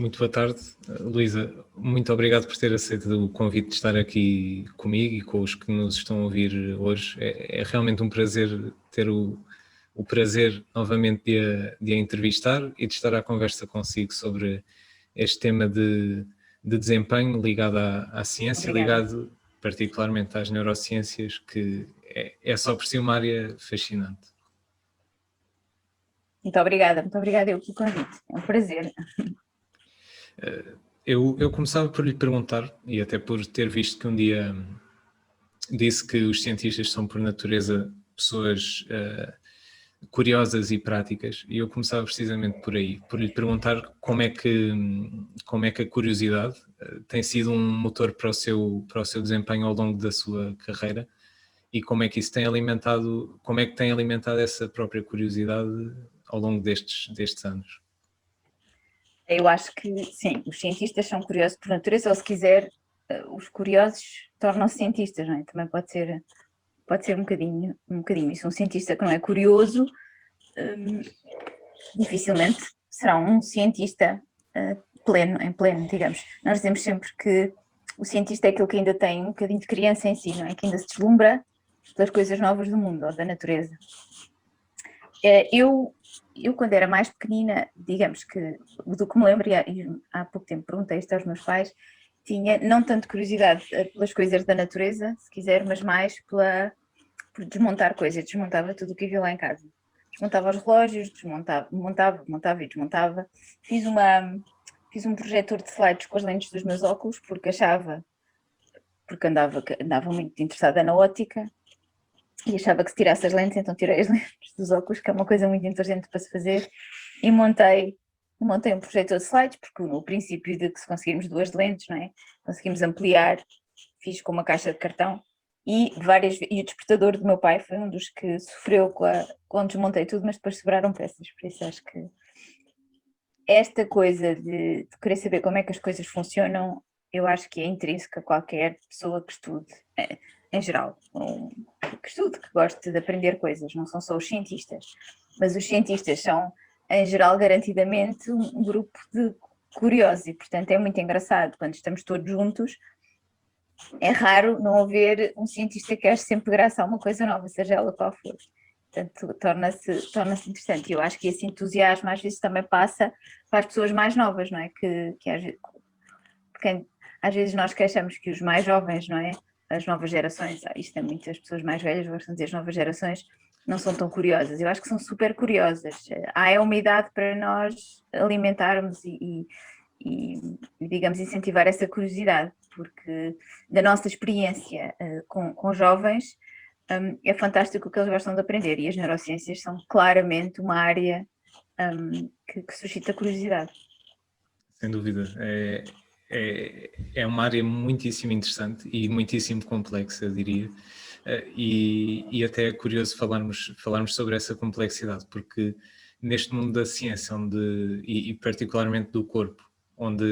Muito boa tarde, Luísa. Muito obrigado por ter aceito o convite de estar aqui comigo e com os que nos estão a ouvir hoje. É realmente um prazer ter o prazer novamente de a entrevistar e de estar à conversa consigo sobre este tema de desempenho ligado à ciência, Obrigada. ligado particularmente às neurociências, que é só por si uma área fascinante. Muito obrigada eu pelo convite, é um prazer. Eu começava por lhe perguntar, e até por ter visto que um dia disse que os cientistas são por natureza pessoas curiosas e práticas, e eu começava precisamente por aí, por lhe perguntar como é que a curiosidade tem sido um motor para o seu desempenho ao longo da sua carreira, e como é que isso tem alimentado, como é que tem alimentado essa própria curiosidade ao longo destes anos. Eu acho que, sim, os cientistas são curiosos por natureza, ou se quiser, os curiosos tornam-se cientistas, não é? Também pode ser um bocadinho. E se um cientista que não é curioso, dificilmente será um cientista em pleno, digamos. Nós dizemos sempre que o cientista é aquele que ainda tem um bocadinho de criança em si, não é? Que ainda se deslumbra pelas coisas novas do mundo ou da natureza. Eu quando era mais pequenina, digamos que, do que me lembro, e há pouco tempo perguntei isto aos meus pais, tinha não tanto curiosidade pelas coisas da natureza, se quiser, mas mais por desmontar coisas. Desmontava tudo o que havia lá em casa. Desmontava os relógios, montava e desmontava. Fiz um projetor de slides com as lentes dos meus óculos, porque andava muito interessada na ótica, e achava que se tirasse as lentes, então tirei as lentes dos óculos, que é uma coisa muito inteligente para se fazer, e montei um projetor de slides, porque no princípio de que se conseguirmos duas lentes, não é? Conseguimos ampliar, fiz com uma caixa de cartão, e o despertador do meu pai foi um dos que sofreu quando desmontei tudo, mas depois sobraram peças, por isso acho que esta coisa de querer saber como é que as coisas funcionam, eu acho que é intrínseca a qualquer pessoa que estude, em geral, que estude, que goste de aprender coisas, não são só os cientistas, mas os cientistas são, em geral, garantidamente um grupo de curiosos e, portanto, é muito engraçado quando estamos todos juntos. É raro não haver um cientista que ache sempre graça a uma coisa nova, seja ela qual for. Portanto, torna-se interessante. E eu acho que esse entusiasmo às vezes também passa para as pessoas mais novas, não é? Que às vezes nós queixamos que os mais jovens, não é? As novas gerações, isto é muito, as pessoas mais velhas gostam de dizer as novas gerações, não são tão curiosas. Eu acho que são super curiosas. Há uma idade para nós alimentarmos e digamos, incentivar essa curiosidade, porque da nossa experiência com jovens, é fantástico o que eles gostam de aprender, e as neurociências são claramente uma área que suscita curiosidade. Sem dúvida, é uma área muitíssimo interessante e muitíssimo complexa, eu diria, e até é curioso falarmos sobre essa complexidade, porque neste mundo da ciência, e particularmente do corpo, onde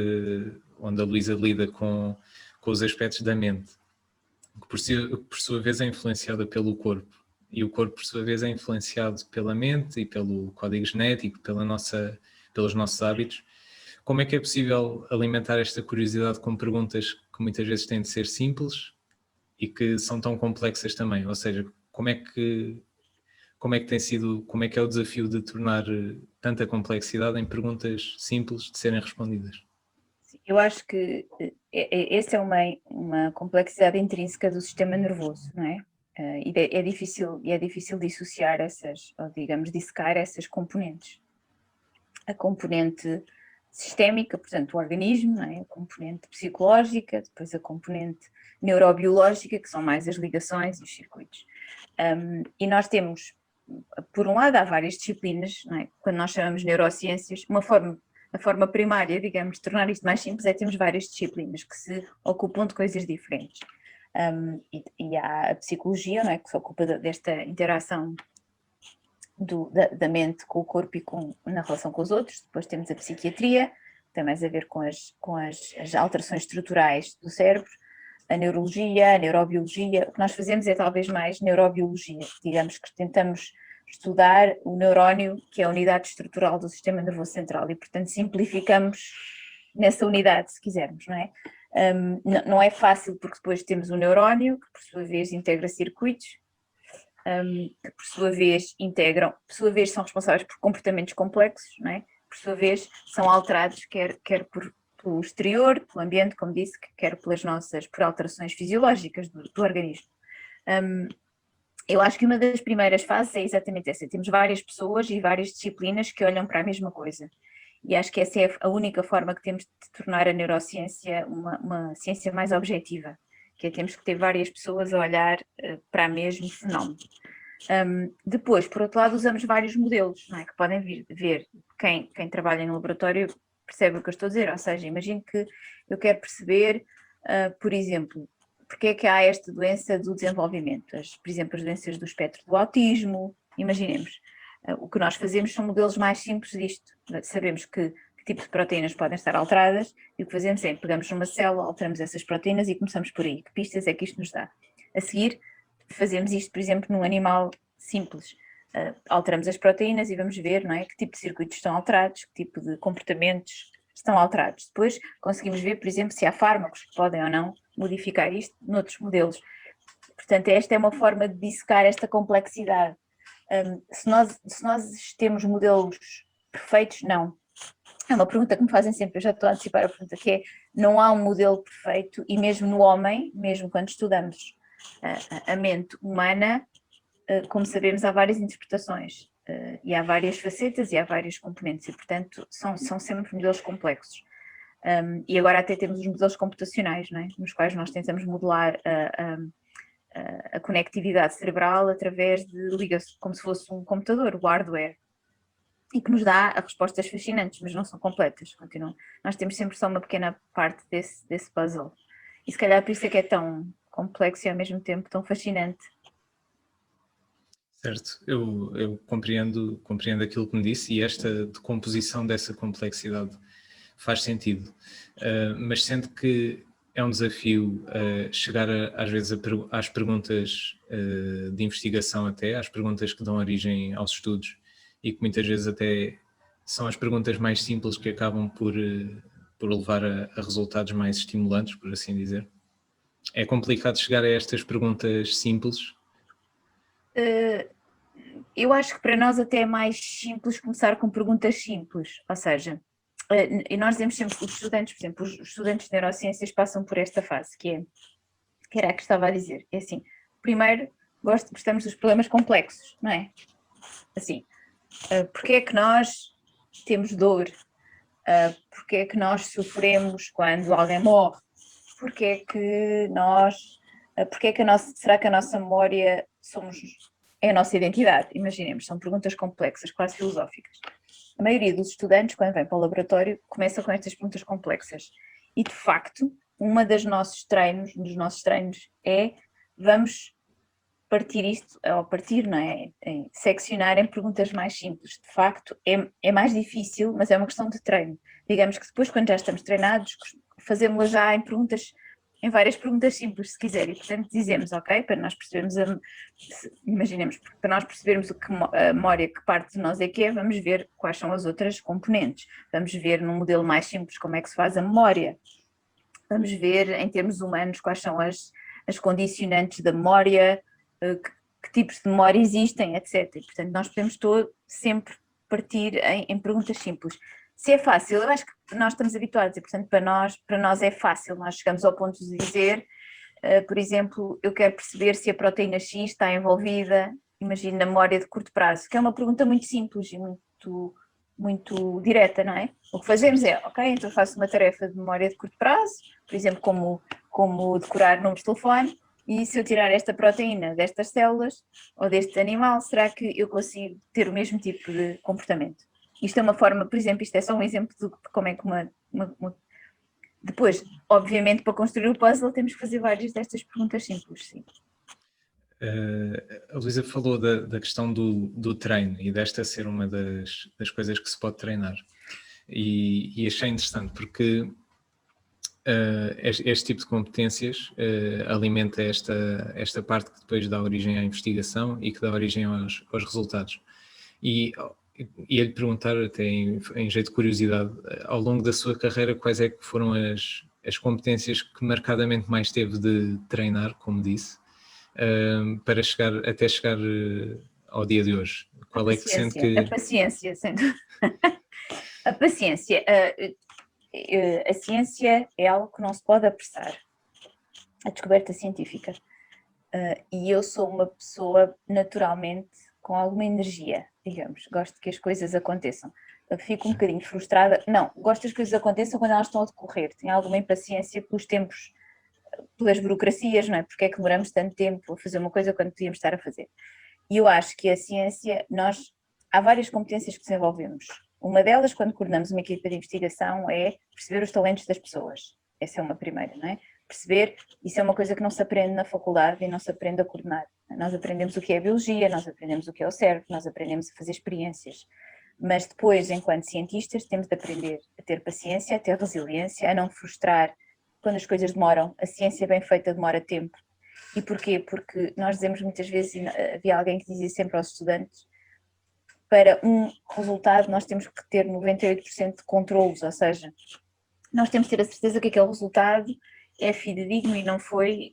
a Luísa lida com os aspectos da mente, que por sua vez é influenciada pelo corpo, e o corpo por sua vez é influenciado pela mente e pelo código genético, pelos nossos hábitos. Como é que é possível alimentar esta curiosidade com perguntas que muitas vezes têm de ser simples e que são tão complexas também? Ou seja, como é que é o desafio de tornar tanta complexidade em perguntas simples de serem respondidas? Eu acho que essa é uma complexidade intrínseca do sistema nervoso, não é? E é difícil dissociar ou digamos, dissecar essas componentes. A componente sistémica, portanto, o organismo, não é? A componente psicológica, depois a componente neurobiológica, que são mais as ligações e os circuitos. E nós temos, por um lado, há várias disciplinas, não é? Quando nós chamamos de neurociências, a forma primária, digamos, de tornar isto mais simples, temos várias disciplinas que se ocupam de coisas diferentes. E há a psicologia, não é? Que se ocupa desta interação da mente com o corpo e na relação com os outros. Depois temos a psiquiatria, que tem mais a ver com as alterações estruturais do cérebro, a neurologia, a neurobiologia. O que nós fazemos é talvez mais neurobiologia, digamos que tentamos estudar o neurónio, que é a unidade estrutural do sistema nervoso central, e portanto simplificamos nessa unidade, se quisermos, não é? Não é fácil porque depois temos o neurónio, que por sua vez integra circuitos, que por sua vez são responsáveis por comportamentos complexos, não é? Por sua vez são alterados quer pelo exterior, pelo ambiente, como disse, quer por alterações fisiológicas do organismo. Eu acho que uma das primeiras fases é exatamente essa, temos várias pessoas e várias disciplinas que olham para a mesma coisa. E acho que essa é a única forma que temos de tornar a neurociência uma ciência mais objetiva, que é temos que ter várias pessoas a olhar para o mesmo fenómeno. Depois, por outro lado, usamos vários modelos, não é? Que podem ver. Quem trabalha no laboratório percebe o que eu estou a dizer, ou seja, imagino que eu quero perceber, por exemplo, porque é que há esta doença do desenvolvimento, por exemplo, as doenças do espectro do autismo, imaginemos. O que nós fazemos são modelos mais simples disto. Sabemos que tipo de proteínas podem estar alteradas e o que fazemos é pegamos numa célula, alteramos essas proteínas e começamos por aí. Que pistas é que isto nos dá? A seguir, fazemos isto, por exemplo, num animal simples. Alteramos as proteínas e vamos ver, não é, que tipo de circuitos estão alterados, que tipo de comportamentos estão alterados. Depois conseguimos ver, por exemplo, se há fármacos que podem ou não modificar isto noutros modelos. Portanto, esta é uma forma de dissecar esta complexidade. Se nós temos modelos perfeitos, não. É uma pergunta que me fazem sempre, eu já estou a antecipar a pergunta, que é, não há um modelo perfeito, e mesmo no homem, mesmo quando estudamos a mente humana, como sabemos, há várias interpretações, e há várias facetas e há vários componentes, e portanto são sempre modelos complexos. E agora até temos os modelos computacionais, não é? Nos quais nós tentamos modelar a conectividade cerebral através de ligações, como se fosse um computador, o hardware, e que nos dá respostas fascinantes, mas não são completas, continuam. Nós temos sempre só uma pequena parte desse puzzle. E se calhar por isso é que é tão complexo e ao mesmo tempo tão fascinante. Certo, eu compreendo aquilo que me disse e esta decomposição dessa complexidade faz sentido, mas sendo que é um desafio chegar às vezes às perguntas de investigação até, às perguntas que dão origem aos estudos e que muitas vezes até são as perguntas mais simples que acabam por levar a resultados mais estimulantes, por assim dizer. É complicado chegar a estas perguntas simples? Eu acho que para nós até é mais simples começar com perguntas simples, ou seja, e nós dizemos sempre que os estudantes, por exemplo, os estudantes de neurociências passam por esta fase, que era a que estava a dizer, é assim, primeiro gostamos dos problemas complexos, não é? Assim, porque é que nós temos dor? Porque é que nós sofremos quando alguém morre? Porque é que será que a nossa memória é a nossa identidade? Imaginemos, são perguntas complexas, quase filosóficas. A maioria dos estudantes, quando vem para o laboratório, começa com estas perguntas complexas. E, de facto, dos nossos treinos é, vamos partir isto, não é? Seccionar em perguntas mais simples. De facto, é mais difícil, mas é uma questão de treino. Digamos que depois, quando já estamos treinados, fazemos-la já em várias perguntas simples, se quiser, e portanto dizemos, ok, para nós percebermos, imaginemos, para nós percebermos a memória, que parte de nós é que é, vamos ver quais são as outras componentes, vamos ver num modelo mais simples como é que se faz a memória, vamos ver em termos humanos quais são as condicionantes da memória, que tipos de memória existem, etc. E, portanto, nós podemos sempre partir em perguntas simples. Se é fácil, eu acho que nós estamos habituados e, portanto, para nós é fácil. Nós chegamos ao ponto de dizer, por exemplo, eu quero perceber se a proteína X está envolvida, imagino, na memória de curto prazo, que é uma pergunta muito simples e muito direta, não é? O que fazemos é, ok, então faço uma tarefa de memória de curto prazo, por exemplo, como decorar números de telefone, e se eu tirar esta proteína destas células ou deste animal, será que eu consigo ter o mesmo tipo de comportamento? Isto é uma forma, por exemplo, isto é só um exemplo de como é que Depois, obviamente, para construir o puzzle temos que fazer várias destas perguntas simples, sim. A Luísa falou da questão do treino e desta ser uma das coisas que se pode treinar. E achei interessante porque este tipo de competências alimenta esta parte que depois dá origem à investigação e que dá origem aos resultados. E ia-lhe perguntar, até em jeito de curiosidade, ao longo da sua carreira, quais é que foram as competências que marcadamente mais teve de treinar, como disse, para até chegar ao dia de hoje? Qual é que sente que... A paciência, sem dúvida. A paciência. A ciência é algo que não se pode apressar. A descoberta científica. E eu sou uma pessoa naturalmente com alguma energia, digamos. Gosto que as coisas aconteçam. Fico um bocadinho frustrada. Não, gosto que as coisas aconteçam quando elas estão a decorrer. Tenho alguma impaciência pelos tempos, pelas burocracias, não é? Porque é que demoramos tanto tempo a fazer uma coisa quando podíamos estar a fazer? E eu acho que a ciência, há várias competências que desenvolvemos. Uma delas, quando coordenamos uma equipa de investigação, é perceber os talentos das pessoas. Essa é uma primeira, não é? Perceber, isso é uma coisa que não se aprende na faculdade e não se aprende a coordenar. Nós aprendemos o que é a biologia, nós aprendemos o que é o cérebro, nós aprendemos a fazer experiências. Mas depois, enquanto cientistas, temos de aprender a ter paciência, a ter resiliência, a não frustrar quando as coisas demoram. A ciência bem feita demora tempo. E porquê? Porque nós dizemos muitas vezes, havia alguém que dizia sempre aos estudantes, para um resultado nós temos que ter 98% de controlos, ou seja, nós temos que ter a certeza que aquele resultado é fidedigno e não foi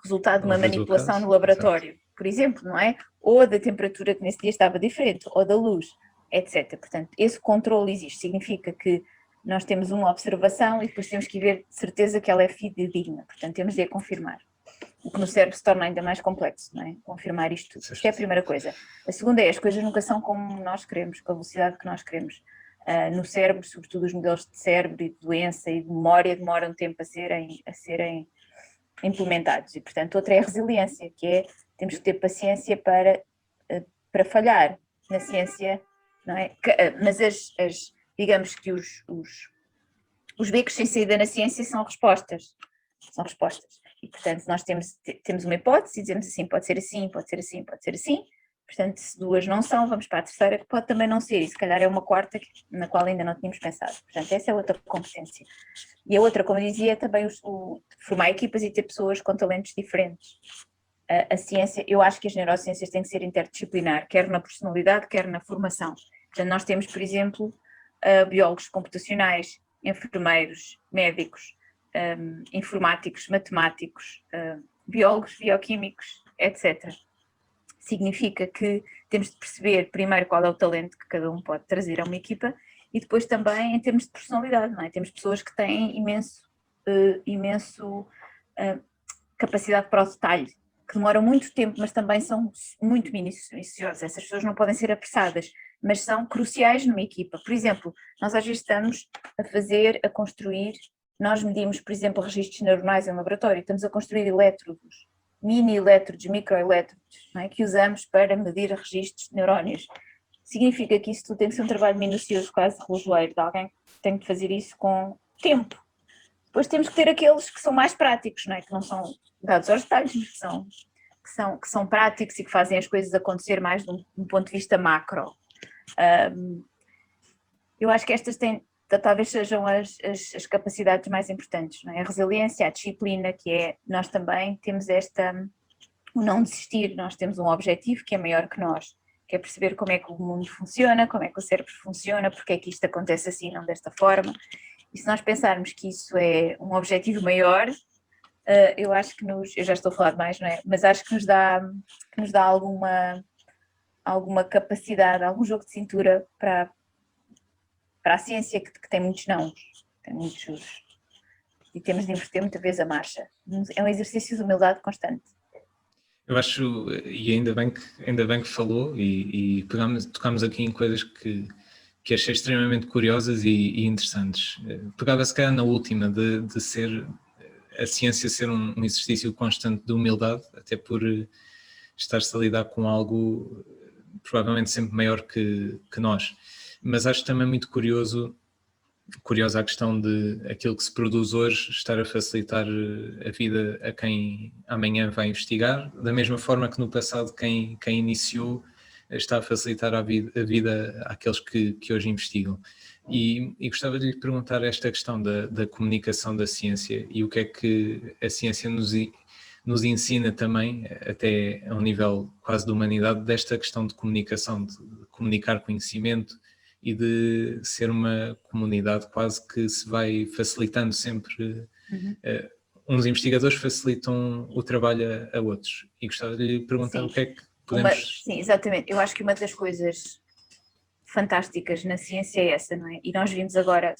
resultado de uma manipulação no laboratório, por exemplo, não é? Ou da temperatura que nesse dia estava diferente, ou da luz, etc. Portanto, esse controle existe, significa que nós temos uma observação e depois temos que ver de certeza que ela é fidedigna, portanto temos de a confirmar. O que no cérebro se torna ainda mais complexo, não é? Confirmar isto tudo. Isto é a primeira coisa. A segunda é, as coisas nunca são como nós queremos, com a velocidade que nós queremos. No cérebro, sobretudo os modelos de cérebro e de doença e de memória demoram tempo a serem implementados. E, portanto, outra é a resiliência, que é, temos que ter paciência para falhar na ciência, não é? Mas digamos que os becos sem saída na ciência são respostas. São respostas. E, portanto, nós temos uma hipótese e dizemos assim, pode ser assim, pode ser assim, pode ser assim. Portanto, se duas não são, vamos para a terceira, que pode também não ser, e se calhar é uma quarta na qual ainda não tínhamos pensado. Portanto, essa é outra competência. E a outra, como eu dizia, é também formar equipas e ter pessoas com talentos diferentes. A ciência, eu acho que as neurociências têm que ser interdisciplinar, quer na personalidade, quer na formação. Portanto, nós temos, por exemplo, biólogos computacionais, enfermeiros, médicos, informáticos, matemáticos, biólogos, bioquímicos, etc. Significa que temos de perceber primeiro qual é o talento que cada um pode trazer a uma equipa e depois também em termos de personalidade, não é? Temos pessoas que têm imenso capacidade para o detalhe, que demoram muito tempo, mas também são muito minuciosas. Essas pessoas não podem ser apressadas, mas são cruciais numa equipa. Por exemplo, nós às vezes estamos a construir, nós medimos, por exemplo, registros neuronais em laboratório, estamos a construir elétrodos, mini-elétrodos, microelétrodos, não é? Que usamos para medir registros de neurónios. Significa que isso tudo tem que ser um trabalho minucioso, quase relojoeiro, de alguém que tem que fazer isso com tempo. Depois temos que ter aqueles que são mais práticos, não é? Que não são dados aos detalhes, mas que são práticos e que fazem as coisas acontecer mais de um ponto de vista macro. Eu acho que estas talvez sejam as capacidades mais importantes, não é? A resiliência, a disciplina, que é, nós também temos o não desistir, nós temos um objetivo que é maior que nós, que é perceber como é que o mundo funciona, como é que o cérebro funciona, porque é que isto acontece assim, não desta forma. E se nós pensarmos que isso é um objetivo maior, eu acho que eu já estou a falar demais, não é? Mas acho que nos dá alguma capacidade, algum jogo de cintura para a ciência que tem muitos nãos, tem muitos, e temos de inverter muita vez a marcha. É um exercício de humildade constante. Eu acho, e ainda bem que falou, e tocámos aqui em coisas que achei extremamente curiosas e interessantes. Pegava se calhar na última, de ser a ciência ser um exercício constante de humildade, até por estar-se a lidar com algo provavelmente sempre maior que nós. Mas acho também muito curiosa a questão de aquilo que se produz hoje estar a facilitar a vida a quem amanhã vai investigar, da mesma forma que no passado quem iniciou está a facilitar a vida àqueles que hoje investigam. E gostava de lhe perguntar esta questão da comunicação da ciência e o que é que a ciência nos ensina também, até a um nível quase de humanidade, desta questão de comunicação comunicar conhecimento e de ser uma comunidade quase que se vai facilitando sempre. Uns investigadores facilitam o trabalho a outros. E gostava de lhe perguntar o que é que podemos... Sim, exatamente. Eu acho que uma das coisas fantásticas na ciência é essa, não é? E nós vimos agora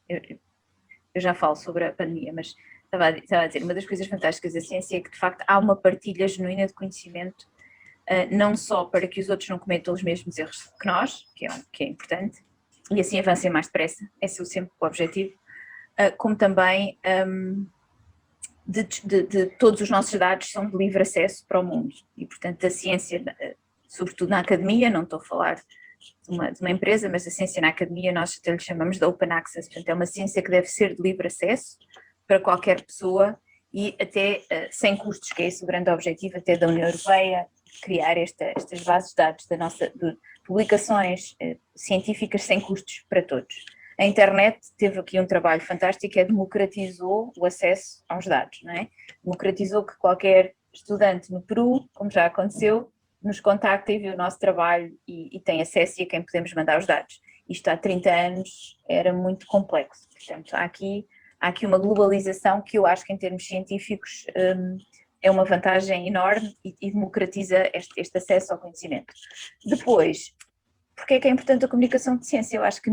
eu já falo sobre a pandemia, mas estava a dizer, uma das coisas fantásticas da ciência é que de facto há uma partilha genuína de conhecimento, não só para que os outros não cometam os mesmos erros que nós, que é importante, e assim avancem mais depressa, esse é sempre o objetivo, como também de todos os nossos dados são de livre acesso para o mundo, e portanto a ciência, sobretudo na academia, não estou a falar de uma empresa, mas a ciência na academia nós até lhe chamamos de open access, portanto é uma ciência que deve ser de livre acesso para qualquer pessoa e até sem custos, que é esse o grande objetivo até da União Europeia, criar estas bases de dados de publicações científicas sem custos para todos. A internet teve aqui um trabalho fantástico, democratizou o acesso aos dados, não é? Democratizou que qualquer estudante no Peru, como já aconteceu, nos contacta e vê o nosso trabalho e tem acesso a quem podemos mandar os dados. Isto há 30 anos era muito complexo, portanto há aqui uma globalização que eu acho que em termos científicos é uma vantagem enorme e democratiza este acesso ao conhecimento. Depois, porque é importante a comunicação de ciência? Eu acho que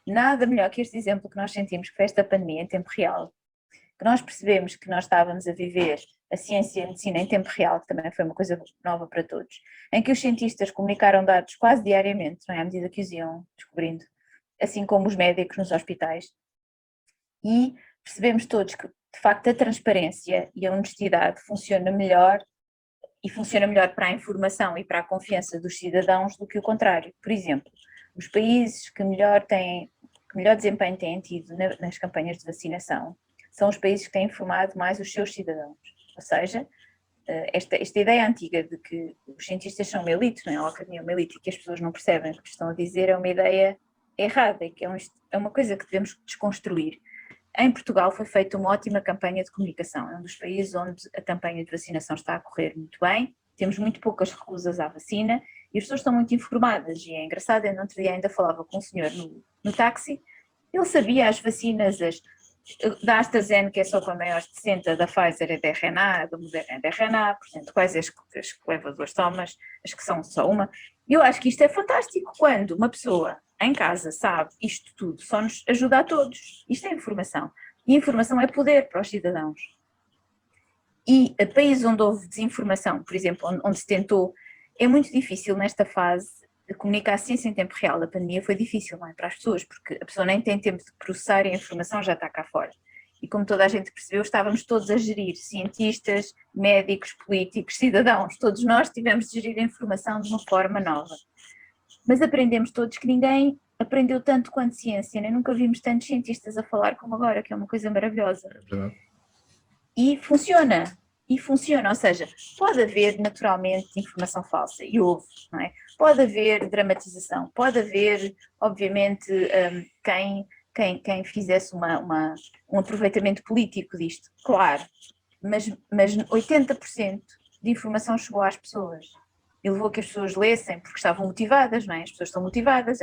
nada melhor que este exemplo que nós sentimos, que foi esta pandemia em tempo real, que nós percebemos que nós estávamos a viver a ciência e a medicina em tempo real, que também foi uma coisa nova para todos, em que os cientistas comunicaram dados quase diariamente, não é? À medida que os iam descobrindo, assim como os médicos nos hospitais, e percebemos todos que, de facto, a transparência e a honestidade funciona melhor para a informação e para a confiança dos cidadãos do que o contrário. Por exemplo, os países que melhor desempenho têm tido nas campanhas de vacinação são os países que têm informado mais os seus cidadãos. Ou seja, esta ideia antiga de que os cientistas são uma elite, não é? A academia é uma elite e que as pessoas não percebem o que estão a dizer é uma ideia errada e que é uma coisa que devemos desconstruir. Em Portugal foi feita uma ótima campanha de comunicação, é um dos países onde a campanha de vacinação está a correr muito bem, temos muito poucas recusas à vacina e as pessoas estão muito informadas e é engraçado, eu no outro dia ainda falava com um senhor no táxi, ele sabia as vacinas, da AstraZeneca é só para maiores de 60, da Pfizer é de RNA, da Moderna é de RNA, portanto quais as que leva duas tomas, as que são só uma. Eu acho que isto é fantástico quando uma pessoa em casa sabe isto tudo, só nos ajuda a todos. Isto é informação. E informação é poder para os cidadãos. E a países onde houve desinformação, por exemplo, onde se tentou, é muito difícil nesta fase comunicar a ciência em tempo real. A pandemia foi difícil, não é, para as pessoas, porque a pessoa nem tem tempo de processar e a informação já está cá fora. E como toda a gente percebeu, estávamos todos a gerir, cientistas, médicos, políticos, cidadãos, todos nós tivemos de gerir a informação de uma forma nova. Mas aprendemos todos que ninguém aprendeu tanto quanto ciência, né? Nunca vimos tantos cientistas a falar como agora, que é uma coisa maravilhosa. É verdade. E funciona, ou seja, pode haver naturalmente informação falsa, e houve, não é? Pode haver dramatização, pode haver, obviamente, quem fizesse um aproveitamento político disto, claro, mas 80% de informação chegou às pessoas. E levou a que as pessoas lessem porque estavam motivadas, não é? As pessoas estão motivadas,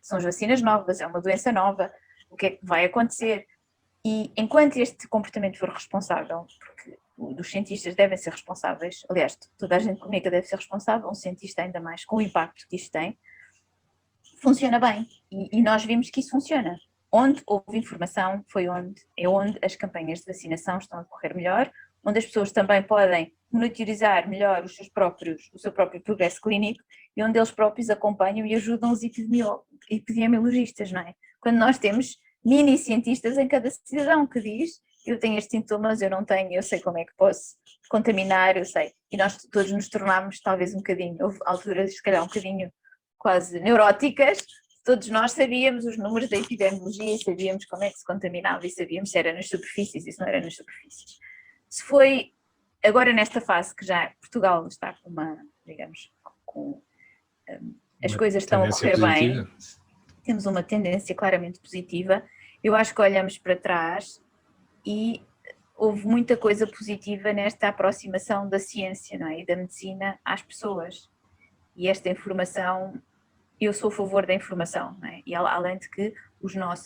são as vacinas novas, é uma doença nova, o que é que vai acontecer? E enquanto este comportamento for responsável, porque os cientistas devem ser responsáveis, aliás, toda a gente comunica deve ser responsável, um cientista ainda mais com o impacto que isto tem, funciona bem. E nós vimos que isso funciona. Onde houve informação é onde as campanhas de vacinação estão a correr melhor, onde as pessoas também podem monitorizar melhor o seu próprio progresso clínico e onde eles próprios acompanham e ajudam os epidemiologistas, não é? Quando nós temos mini cientistas em cada cidadão que diz, eu tenho estes sintomas, eu não tenho, eu sei como é que posso contaminar, eu sei. E nós todos nos tornámos talvez um bocadinho, houve alturas se calhar um bocadinho quase neuróticas, todos nós sabíamos os números da epidemiologia e sabíamos como é que se contaminava e sabíamos se era nas superfícies e se não era nas superfícies. Se foi agora nesta fase que já Portugal está com as coisas estão a correr bem, temos uma tendência claramente positiva, eu acho que olhamos para trás e houve muita coisa positiva nesta aproximação da ciência, não é? E da medicina às pessoas. E esta informação, eu sou a favor da informação, não é? E além de que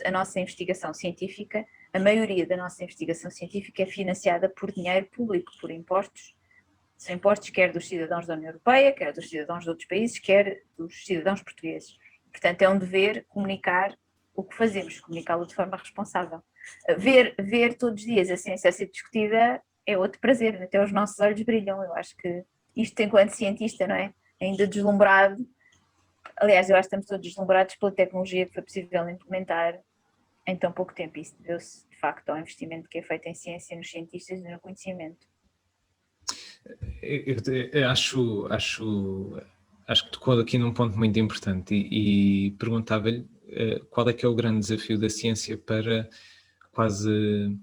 a nossa investigação científica, a maioria da nossa investigação científica é financiada por dinheiro público, por impostos. São impostos quer dos cidadãos da União Europeia, quer dos cidadãos de outros países, quer dos cidadãos portugueses. Portanto, é um dever comunicar o que fazemos, comunicá-lo de forma responsável. Ver todos os dias a ciência a ser discutida é outro prazer, até os nossos olhos brilham. Eu acho que isto, enquanto cientista, não é? Ainda deslumbrado. Aliás, eu acho que estamos todos deslumbrados pela tecnologia que foi possível implementar em tão pouco tempo. Isso deu-se, de facto, ao investimento que é feito em ciência, nos cientistas e no conhecimento. Eu acho que tocou aqui num ponto muito importante e perguntava-lhe qual é que é o grande desafio da ciência para quase,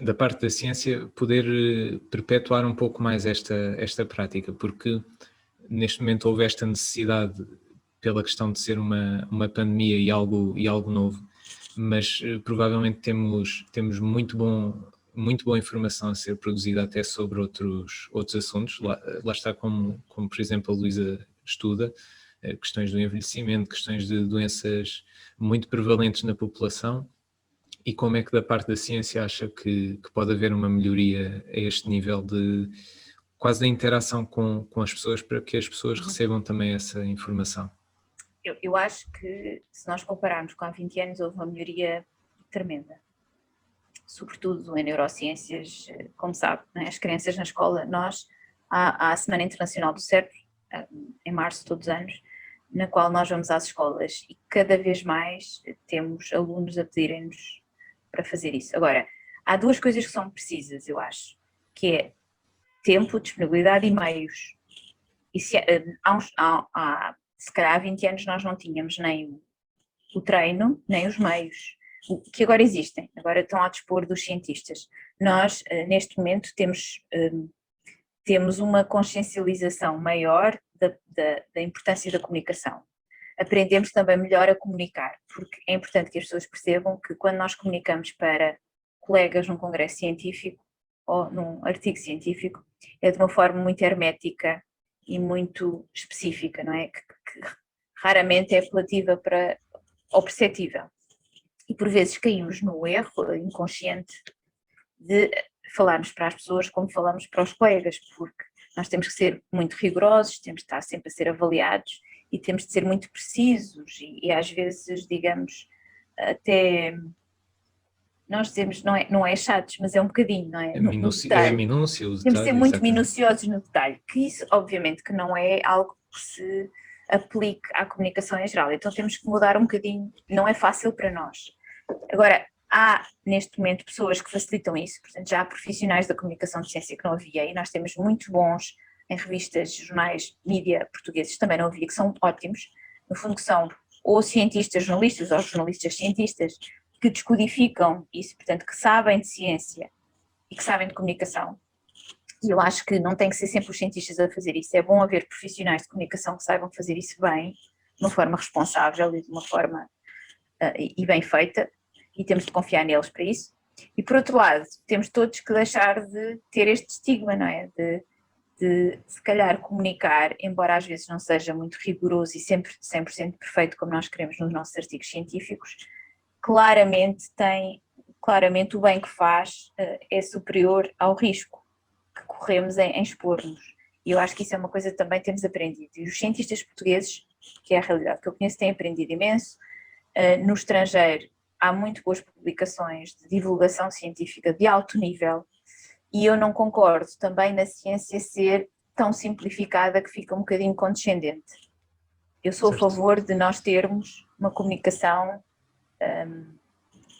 da parte da ciência, poder perpetuar um pouco mais esta prática, porque neste momento houve esta necessidade pela questão de ser uma pandemia e algo novo, mas provavelmente temos muito boa informação a ser produzida até sobre outros assuntos. Lá está como, por exemplo, a Luísa estuda, questões do envelhecimento, questões de doenças muito prevalentes na população, e como é que da parte da ciência acha que pode haver uma melhoria a este nível de quase da interação com as pessoas, para que as pessoas recebam também essa informação? Eu acho que, se nós compararmos com há 20 anos, houve uma melhoria tremenda. Sobretudo em neurociências, como sabe, né? As crianças na escola, há a Semana Internacional do Cérebro, em março todos os anos, na qual nós vamos às escolas e cada vez mais temos alunos a pedirem-nos para fazer isso. Agora, há duas coisas que são precisas, eu acho, que é tempo, disponibilidade e meios. E se calhar há 20 anos nós não tínhamos nem o treino, nem os meios, que agora existem, agora estão ao dispor dos cientistas. Nós, neste momento, temos uma consciencialização maior da importância da comunicação. Aprendemos também melhor a comunicar, porque é importante que as pessoas percebam que quando nós comunicamos para colegas num congresso científico ou num artigo científico, é de uma forma muito hermética e muito específica, não é? Que raramente é apelativa ou perceptível. E por vezes caímos no erro inconsciente de falarmos para as pessoas como falamos para os colegas, porque nós temos que ser muito rigorosos, temos que estar sempre a ser avaliados e temos de ser muito precisos e às vezes, digamos, até nós dizemos, não é chatos, mas é um bocadinho, não é? É a minúcia, o detalhe. Temos de ser muito minuciosos no detalhe, que isso obviamente que não é algo que se aplique à comunicação em geral, então temos que mudar um bocadinho, não é fácil para nós. Agora, há neste momento pessoas que facilitam isso, portanto já há profissionais da comunicação de ciência que não havia e nós temos muito bons em revistas, jornais, mídia portugueses, também não havia, que são ótimos, no fundo que são ou cientistas jornalistas ou jornalistas cientistas que descodificam isso, portanto que sabem de ciência e que sabem de comunicação. E eu acho que não tem que ser sempre os cientistas a fazer isso, é bom haver profissionais de comunicação que saibam fazer isso bem, de uma forma responsável e de uma forma e bem feita, e temos de confiar neles para isso. E por outro lado, temos todos que deixar de ter este estigma, não é? De se calhar comunicar, embora às vezes não seja muito rigoroso e sempre 100% perfeito como nós queremos nos nossos artigos científicos, claramente o bem que faz é superior ao risco que corremos em expor-nos. E eu acho que isso é uma coisa que também temos aprendido. E os cientistas portugueses, que é a realidade que eu conheço, têm aprendido imenso. No estrangeiro há muito boas publicações de divulgação científica de alto nível e eu não concordo também na ciência ser tão simplificada que fica um bocadinho condescendente. Eu sou a favor de nós termos uma comunicação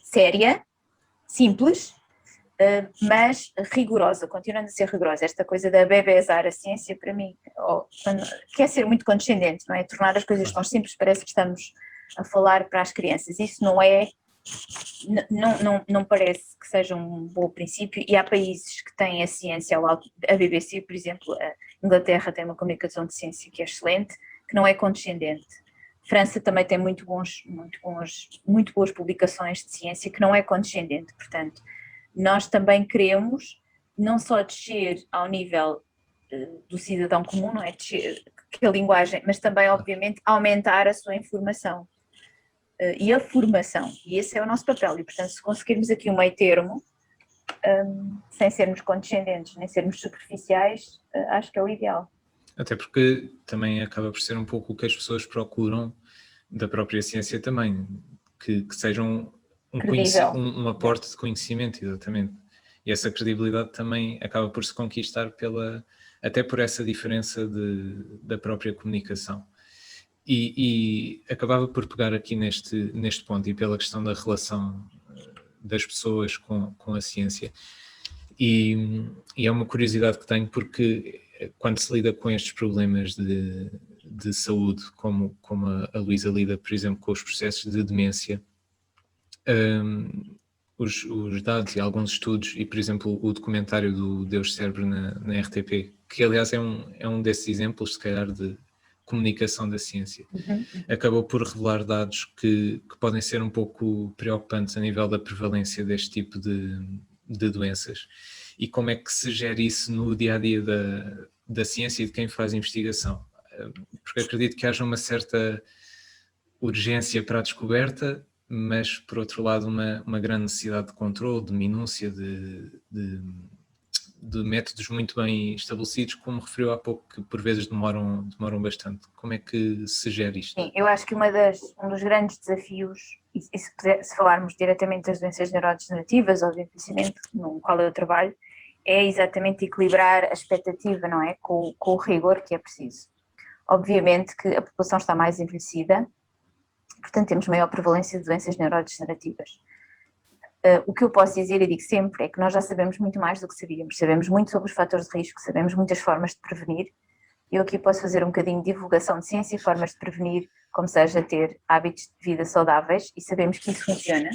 séria, simples, mas rigorosa, continuando a ser rigorosa. Esta coisa de abebezar a ciência, para mim, quer ser muito condescendente, não é? Tornar as coisas tão simples, parece que estamos a falar para as crianças. Isso não parece que seja um bom princípio, e há países que têm a ciência ao alto. A BBC, por exemplo, a Inglaterra tem uma comunicação de ciência que é excelente, que não é condescendente. França também tem muito boas publicações de ciência que não é condescendente. Portanto, nós também queremos não só descer ao nível do cidadão comum, não é? própria linguagem, mas também, obviamente, aumentar a sua informação e a formação. E esse é o nosso papel. E, portanto, se conseguirmos aqui um meio termo, sem sermos condescendentes, nem sermos superficiais, acho que é o ideal. Até porque também acaba por ser um pouco o que as pessoas procuram da própria ciência também, que sejam um aporte de conhecimento, exatamente. E essa credibilidade também acaba por se conquistar até por essa diferença da própria comunicação. E acabava por pegar aqui neste ponto e pela questão da relação das pessoas com a ciência. E é uma curiosidade que tenho, porque quando se lida com estes problemas de saúde, como a Luísa lida, por exemplo, com os processos de demência, os dados e alguns estudos, e por exemplo o documentário do Deus Cérebro na RTP, que aliás é um desses exemplos, se calhar, de comunicação da ciência, acabou por revelar dados que podem ser um pouco preocupantes a nível da prevalência deste tipo de doenças. E como é que se gera isso no dia-a-dia da ciência e de quem faz investigação? Porque acredito que haja uma certa urgência para a descoberta, mas, por outro lado, uma grande necessidade de controle, de minúcia, de métodos muito bem estabelecidos, como referiu há pouco, que por vezes demoram bastante. Como é que se gera isto? Sim, eu acho que um dos grandes desafios, e se falarmos diretamente das doenças neurodegenerativas ou do envelhecimento, no qual eu trabalho, é exatamente equilibrar a expectativa, não é? Com o rigor que é preciso. Obviamente que a população está mais envelhecida, portanto temos maior prevalência de doenças neurodegenerativas. O que eu posso dizer, e digo sempre, é que nós já sabemos muito mais do que sabíamos. Sabemos muito sobre os fatores de risco, sabemos muitas formas de prevenir. Eu aqui posso fazer um bocadinho de divulgação de ciência e formas de prevenir, como seja ter hábitos de vida saudáveis, e sabemos que isso funciona,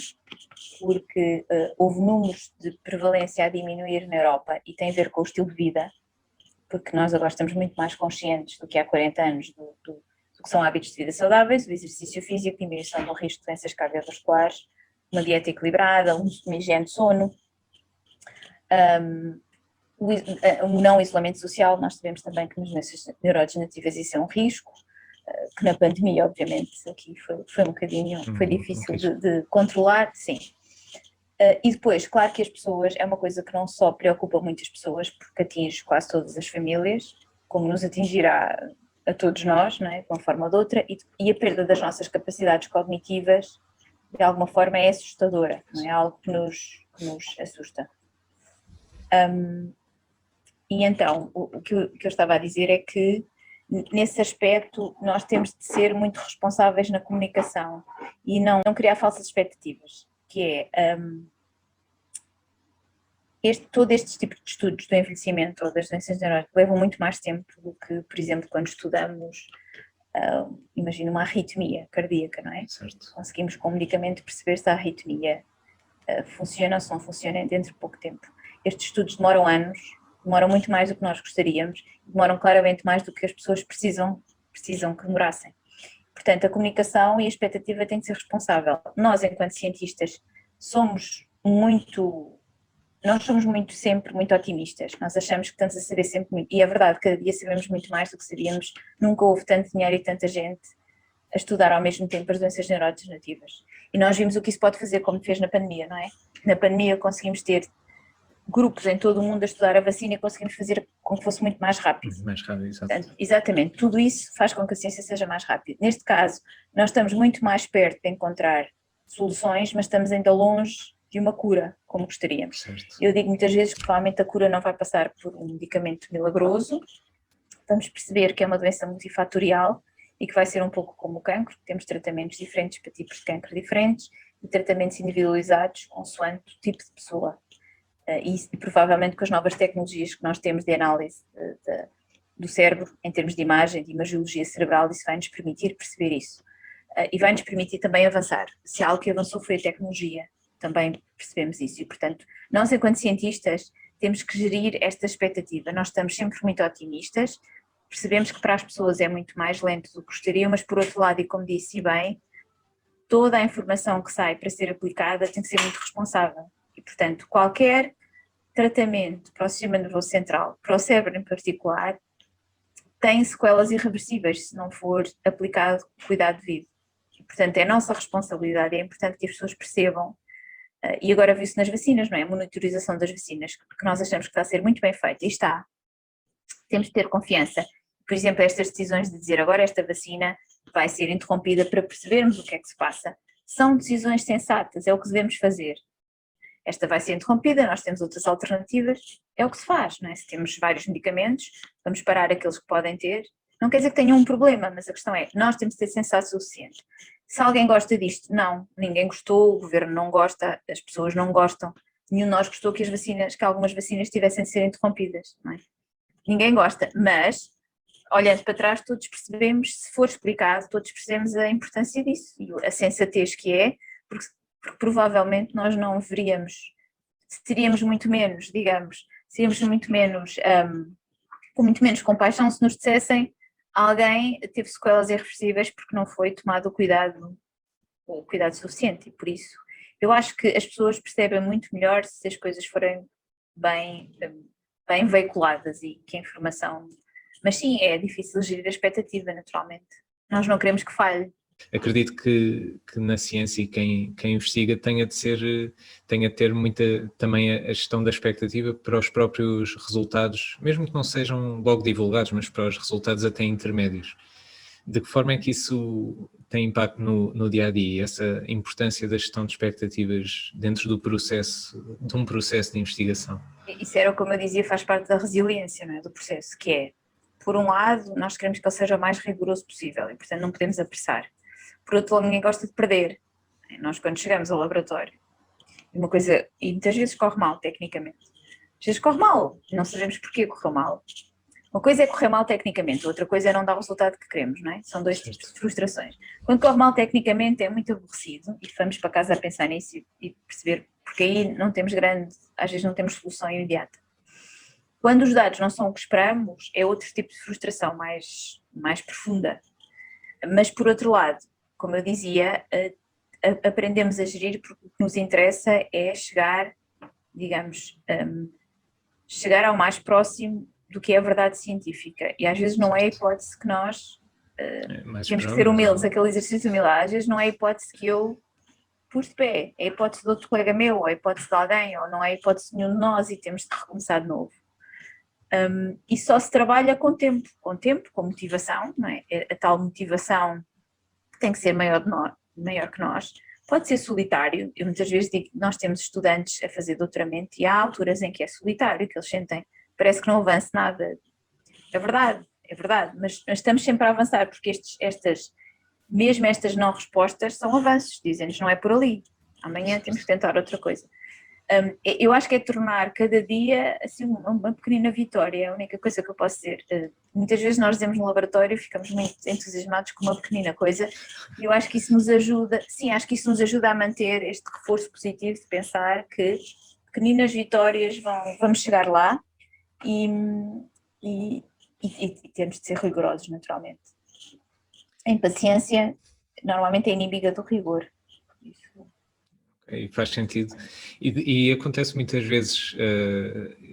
porque houve números de prevalência a diminuir na Europa e tem a ver com o estilo de vida, porque nós agora estamos muito mais conscientes do que há 40 anos do que são hábitos de vida saudáveis, o exercício físico, diminuição do risco de doenças cardiovasculares, uma dieta equilibrada, uma higiene de sono, o não isolamento social. Nós sabemos também que nas doenças neurodegenerativas isso é um risco, que na pandemia, obviamente, aqui foi um bocadinho, foi difícil de controlar, sim. E depois, claro que as pessoas, é uma coisa que não só preocupa muitas pessoas, porque atinge quase todas as famílias, como nos atingirá a todos nós, não é? De uma forma ou de outra, e a perda das nossas capacidades cognitivas, de alguma forma, é assustadora, não é? Algo que nos assusta. E então, o que eu estava a dizer é que, nesse aspecto, nós temos de ser muito responsáveis na comunicação e não criar falsas expectativas, que é todo este tipo de estudos do envelhecimento ou das doenças neurológicas levam muito mais tempo do que, por exemplo, quando estudamos, imagina uma arritmia cardíaca, não é? Certo. Conseguimos com o medicamento perceber se a arritmia funciona ou se não funciona dentro de pouco tempo. Estes estudos demoram anos, demoram muito mais do que nós gostaríamos, demoram claramente mais do que as pessoas precisam que demorassem. Portanto, a comunicação e a expectativa têm que ser responsável. Nós, enquanto cientistas, somos sempre muito otimistas. Nós achamos que estamos a saber sempre muito, e é verdade, cada dia sabemos muito mais do que sabíamos. Nunca houve tanto dinheiro e tanta gente a estudar ao mesmo tempo as doenças neurodegenerativas. E nós vimos o que isso pode fazer, como fez na pandemia, não é? Na pandemia conseguimos ter grupos em todo o mundo a estudar a vacina e conseguimos fazer com que fosse muito mais rápido. Mais rápido, exato. Portanto, exatamente, tudo isso faz com que a ciência seja mais rápida. Neste caso, nós estamos muito mais perto de encontrar soluções, mas estamos ainda longe de uma cura, como gostaríamos. Certo. Eu digo muitas vezes que provavelmente a cura não vai passar por um medicamento milagroso. Vamos perceber que é uma doença multifatorial e que vai ser um pouco como o cancro. Temos tratamentos diferentes para tipos de cancro diferentes e tratamentos individualizados consoante o tipo de pessoa. E provavelmente com as novas tecnologias que nós temos de análise do cérebro, em termos de imagem, de imagiologia cerebral, isso vai nos permitir perceber isso. E vai nos permitir também avançar. Se algo que avançou foi a tecnologia, também percebemos isso. E, portanto, nós, enquanto cientistas, temos que gerir esta expectativa. Nós estamos sempre muito otimistas, percebemos que para as pessoas é muito mais lento do que gostariam, mas, por outro lado, e como disse bem, toda a informação que sai para ser aplicada tem que ser muito responsável. E, portanto, qualquer tratamento para o sistema nervoso central, para o cérebro em particular, tem sequelas irreversíveis se não for aplicado cuidado devido. E, portanto, é nossa responsabilidade, é importante que as pessoas percebam, e agora viu-se nas vacinas, não é? A monitorização das vacinas, que nós achamos que está a ser muito bem feita, e está. Temos de ter confiança. Por exemplo, estas decisões de dizer agora esta vacina vai ser interrompida para percebermos o que é que se passa, são decisões sensatas, é o que devemos fazer. Esta vai ser interrompida, nós temos outras alternativas, é o que se faz, não é? Se temos vários medicamentos, vamos parar aqueles que podem ter. Não quer dizer que tenham um problema, mas a questão é, nós temos de ter sensato suficiente. Se alguém gosta disto, não, ninguém gostou, o governo não gosta, as pessoas não gostam, nenhum de nós gostou que algumas vacinas tivessem de ser interrompidas, não é? Ninguém gosta, mas, olhando para trás, todos percebemos, se for explicado, todos percebemos a importância disso e a sensatez que é, porque provavelmente nós não veríamos, seríamos muito menos, digamos, seríamos muito menos, com muito menos compaixão se nos dissessem alguém teve sequelas irreversíveis porque não foi tomado o cuidado suficiente, e por isso eu acho que as pessoas percebem muito melhor se as coisas forem bem veiculadas e que a informação, mas sim, é difícil gerir a expectativa, naturalmente, nós não queremos que falhe. Acredito que na ciência e quem investiga tenha de ter muita também a gestão da expectativa para os próprios resultados, mesmo que não sejam logo divulgados, mas para os resultados até intermédios. De que forma é que isso tem impacto no dia a dia, essa importância da gestão de expectativas dentro do processo, de um processo de investigação? Isso era, como eu dizia, faz parte da resiliência, não é? Do processo, que é, por um lado, nós queremos que ele seja o mais rigoroso possível e, portanto, não podemos apressar. Por outro lado, ninguém gosta de perder. Nós, quando chegamos ao laboratório, uma coisa, e muitas vezes corre mal, tecnicamente. Às vezes corre mal, não sabemos porquê correu mal. Uma coisa é correr mal tecnicamente, outra coisa é não dar o resultado que queremos, não é? São dois tipos de frustrações. Quando corre mal tecnicamente é muito aborrecido e vamos para casa a pensar nisso e perceber, porque aí não temos às vezes não temos solução imediata. Quando os dados não são o que esperamos, é outro tipo de frustração mais profunda. Mas, por outro lado, como eu dizia, aprendemos a gerir porque o que nos interessa é chegar, digamos, chegar ao mais próximo do que é a verdade científica. E às vezes não é a hipótese que nós temos que ser humildes, aquele exercício humilde. Às vezes não é a hipótese que eu pus de pé, é a hipótese de outro colega meu, ou a hipótese de alguém, ou não é a hipótese de nenhum de nós e temos de recomeçar de novo. E só se trabalha com tempo, com motivação, não é? A tal motivação tem que ser maior que nós, pode ser solitário. Eu muitas vezes digo que nós temos estudantes a fazer doutoramento e há alturas em que é solitário, que eles sentem, parece que não avança nada. É verdade, mas estamos sempre a avançar, porque mesmo estas não respostas são avanços, dizem-nos não é por ali, amanhã temos que tentar outra coisa. Eu acho que é tornar cada dia assim uma pequenina vitória, é a única coisa que eu posso dizer. Muitas vezes nós dizemos no laboratório, ficamos muito entusiasmados com uma pequenina coisa e eu acho que isso nos ajuda, a manter este reforço positivo de pensar que pequeninas vitórias vamos chegar lá e temos de ser rigorosos, naturalmente. A impaciência normalmente é inimiga do rigor. E faz sentido. E acontece muitas vezes,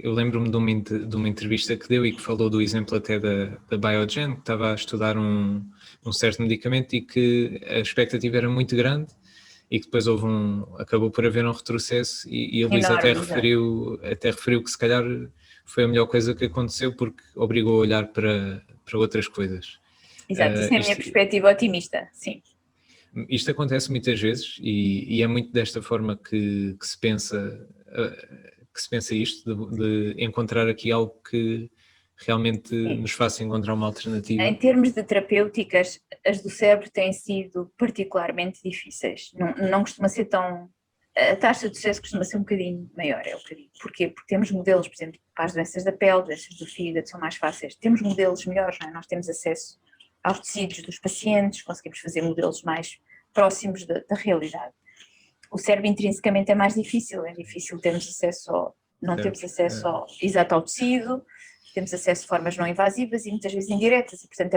eu lembro-me de uma entrevista que deu e que falou do exemplo até da Biogen, que estava a estudar um certo medicamento e que a expectativa era muito grande e que depois acabou por haver um retrocesso e a Luísa até referiu que se calhar foi a melhor coisa que aconteceu porque obrigou a olhar para outras coisas. Exato, isso é a minha perspectiva otimista, sim. Isto acontece muitas vezes e é muito desta forma que se pensa isto, de encontrar aqui algo que realmente nos faça encontrar uma alternativa. Em termos de terapêuticas, as do cérebro têm sido particularmente difíceis. Não costuma ser tão... A taxa de sucesso costuma ser um bocadinho maior, Porquê? Porque temos modelos, por exemplo, para as doenças da pele, doenças do fígado, são mais fáceis. Temos modelos melhores, não é? Nós temos acesso aos tecidos dos pacientes, conseguimos fazer modelos mais próximos da realidade. O cérebro intrinsecamente é mais difícil, termos acesso temos acesso exato ao tecido, temos acesso de formas não invasivas e muitas vezes indiretas, e portanto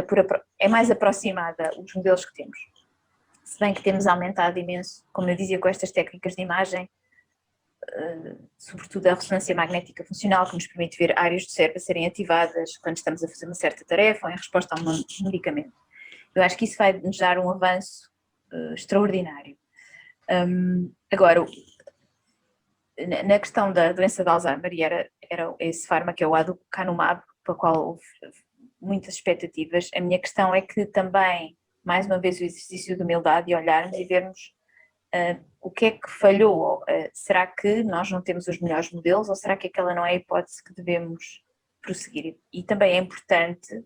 é mais aproximada os modelos que temos. Se bem que temos aumentado imenso, como eu dizia, com estas técnicas de imagem, sobretudo a ressonância magnética funcional, que nos permite ver áreas do cérebro a serem ativadas quando estamos a fazer uma certa tarefa ou em resposta a um medicamento. Eu acho que isso vai nos dar um avanço extraordinário. Agora, na questão da doença de Alzheimer, e era esse fármaco, é o aducanumab, para o qual houve muitas expectativas, a minha questão é que também, mais uma vez, o exercício de humildade e olharmos e vermos o que é que falhou. Será que nós não temos os melhores modelos ou será que aquela não é a hipótese que devemos prosseguir? E também é importante,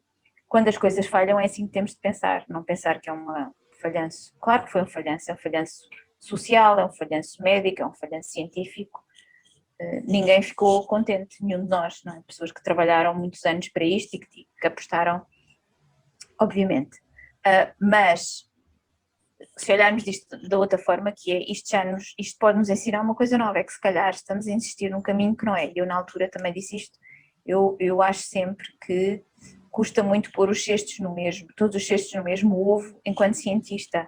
quando as coisas falham, é assim que temos de pensar, não pensar que é um falhanço. Claro que foi é um falhanço social, é um falhanço médico, é um falhanço científico. Ninguém ficou contente, nenhum de nós, não é? Pessoas que trabalharam muitos anos para isto e que apostaram, obviamente. Mas se olharmos disto da outra forma, que é isto pode nos ensinar uma coisa nova, é que se calhar estamos a insistir num caminho que não é. Eu na altura também disse isto, eu acho sempre que custa muito pôr os cestos no mesmo, todos os cestos no mesmo ovo enquanto cientista.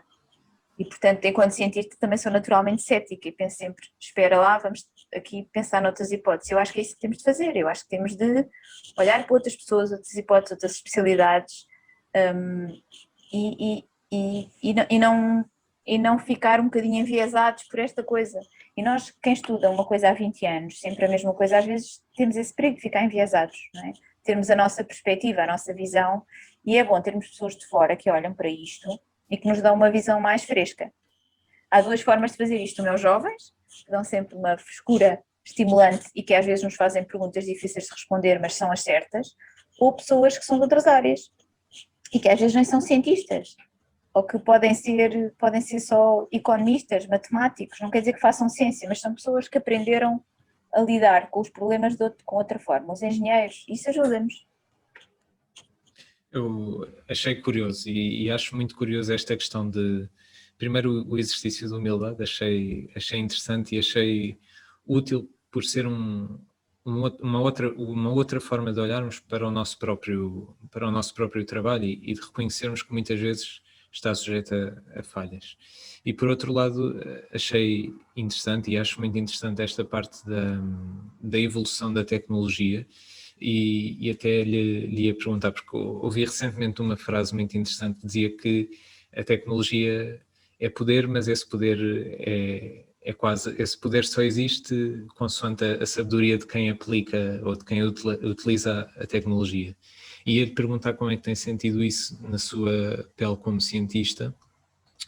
E portanto, enquanto cientista também sou naturalmente cética e penso sempre, espera lá, vamos aqui pensar noutras hipóteses. Eu acho que é isso que temos de fazer, eu acho que temos de olhar para outras pessoas, outras hipóteses, outras especialidades, e não ficar um bocadinho enviesados por esta coisa. E nós, quem estuda uma coisa há 20 anos, sempre a mesma coisa, às vezes temos esse perigo de ficar enviesados, não é? Termos a nossa perspectiva, a nossa visão, e é bom termos pessoas de fora que olham para isto e que nos dão uma visão mais fresca. Há duas formas de fazer isto, meus jovens, que dão sempre uma frescura estimulante e que às vezes nos fazem perguntas difíceis de responder, mas são as certas, ou pessoas que são de outras áreas e que às vezes nem são cientistas, ou que podem ser só economistas, matemáticos, não quer dizer que façam ciência, mas são pessoas que aprenderam a lidar com os problemas com outra forma, os engenheiros, isso ajuda-nos. Eu achei curioso e acho muito curioso esta questão de, primeiro, o exercício de humildade, achei interessante e achei útil por ser uma outra forma de olharmos para o nosso próprio trabalho e de reconhecermos que muitas vezes está sujeito a falhas. E por outro lado, achei interessante e acho muito interessante esta parte da evolução da tecnologia. E até lhe ia perguntar, porque ouvi recentemente uma frase muito interessante que dizia que a tecnologia é poder, mas esse poder esse poder só existe consoante a sabedoria de quem aplica ou de quem utiliza a tecnologia. E ia-lhe perguntar como é que tem sentido isso na sua pele como cientista,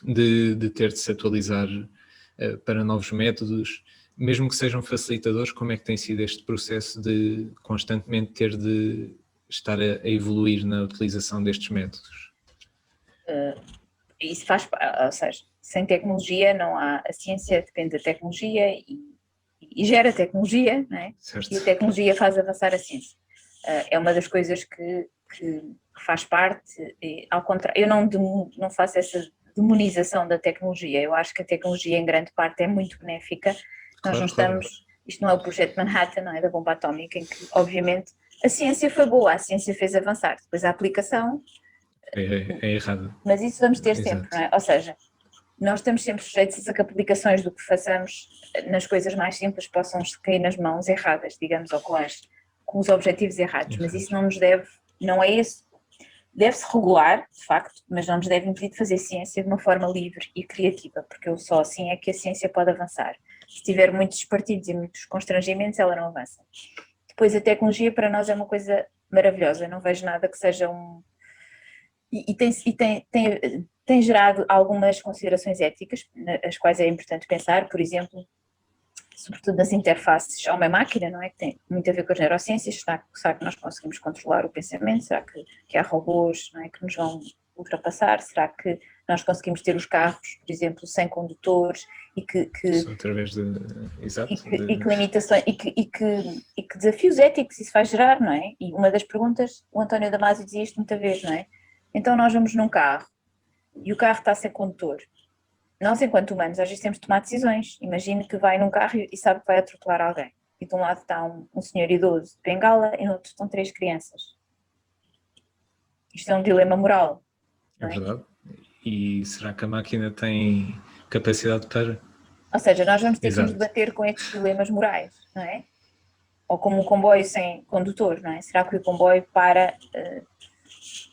de ter de se atualizar para novos métodos, mesmo que sejam facilitadores, como é que tem sido este processo de constantemente ter de estar a evoluir na utilização destes métodos? Isso ou seja, sem tecnologia não há, a ciência depende da tecnologia e gera tecnologia, não é? Certo. E a tecnologia faz avançar a ciência. É uma das coisas que faz parte, ao contrário, eu não faço essa demonização da tecnologia, eu acho que a tecnologia em grande parte é muito benéfica, nós não estamos, isto não é o projeto Manhattan, não é da bomba atómica, em que obviamente a ciência foi boa, a ciência fez avançar, depois a aplicação é errado. Mas isso vamos ter sempre, não é? Ou seja, nós estamos sempre sujeitos a que aplicações do que façamos nas coisas mais simples possam cair nas mãos erradas, digamos, ou com os objetivos errados, mas isso não nos não é esse, deve-se regular, de facto, mas não nos deve impedir de fazer ciência de uma forma livre e criativa, porque só assim é que a ciência pode avançar. Se tiver muitos partidos e muitos constrangimentos, ela não avança. Depois a tecnologia para nós é uma coisa maravilhosa, eu não vejo nada que seja tem gerado algumas considerações éticas, as quais é importante pensar, por exemplo, sobretudo nas interfaces homem-máquina, não é? Que tem muito a ver com as neurociências, será que nós conseguimos controlar o pensamento? Será que há robôs, não é, que nos vão ultrapassar? Será que nós conseguimos ter os carros, por exemplo, sem condutores e que através de... Exato. E que limitações e que desafios éticos isso vai gerar, não é? E uma das perguntas, o António Damasio dizia isto muita vez, não é? Então nós vamos num carro e o carro está sem condutor. Nós, enquanto humanos, às vezes temos de tomar decisões. Imagine que vai num carro e sabe que vai atropelar alguém. E de um lado está um senhor idoso de bengala e no outro estão 3 crianças. Isto é um dilema moral. É verdade. E será que a máquina tem capacidade para... Ou seja, nós vamos ter que nos Exato. debater com estes problemas morais, não é? Ou como um comboio sem condutor, não é? Será que o comboio para,